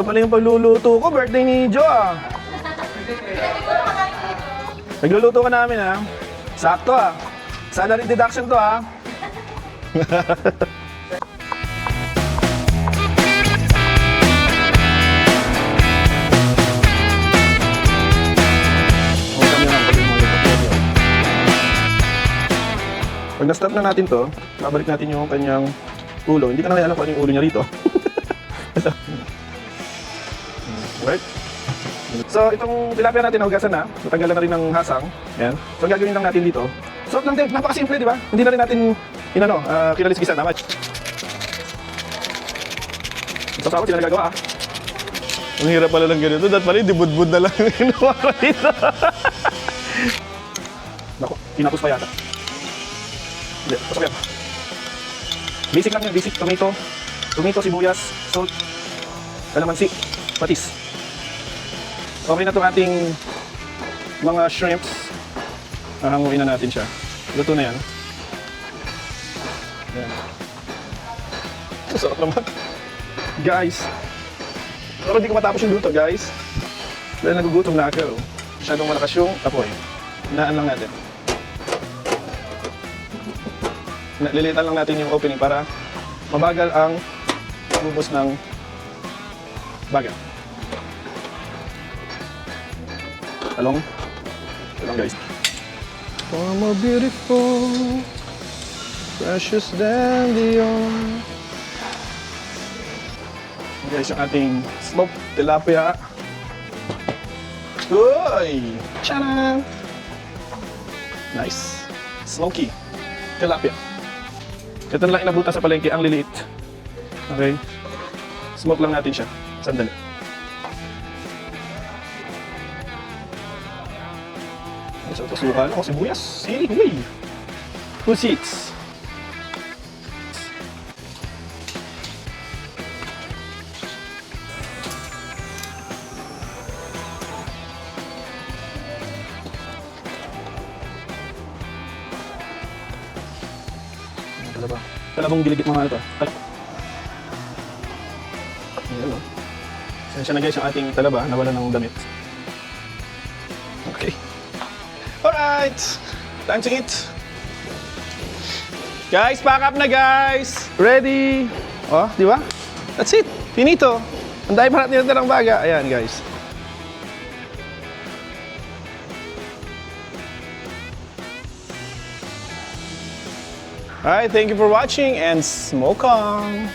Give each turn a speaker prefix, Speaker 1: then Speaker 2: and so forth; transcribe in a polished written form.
Speaker 1: Ito pala yung pagluluto ko, birthday ni Jo ah. Nagluluto ka namin ah. Sakto ah. Salary deduction to ah. Pag na-stop na natin to, babalik natin yung kanyang ulo. Hindi ka na kaya alam kung ano yung ulo niya rito. Right? So, itong tilapia natin nahugasan na. Natanggalan na rin ng hasang. Yan. So, ang gagawin lang natin dito. So, lang din. Napakasimple, di ba? Hindi na rin natin, kinaliskisan. Tama. So, sila nagagawa ah. Ang hirap pala lang ganito. Dahil pala, dibud-bud na lang yung ginawa ko dito. Naku, tinapos pa yata. Hindi, pasok yan. Basic lang yan, basic. Tomato, sibuyas, salt, kalamansi, patis. Okay na itong ating mga shrimps. Hahanguin na natin siya. Luto na yan. Ayan. Sarap naman. Guys. Pero hindi ko matapos yung luto, guys. Dahil nagugutom na ako. Masyadong malakas yung apoy. Hinaan lang natin. Lilitan lang natin yung opening para mabagal ang bubos ng baga. Talong guys. For more beautiful, precious dandelion. Guys, yung ating smoked tilapia. Uy! Tcharam! Nice. Smoky tilapia. Ito na lang inabutan sa palengke, ang liliit. Okay. Smoke lang natin siya. Sandali. So, pasukan ako, sibuyas, sili, huy! Pusits. Talabong giligit mga ano to. Ayan o. Sensya na guys yung ating talaba, nawala ng damit. Okay. Alright! Time to eat! Guys, pack up na guys! Ready! Oh, di ba? That's it! Finito! Ang dahil pa natin ng baga. Ayan guys. Alright, thank you for watching and smoke on!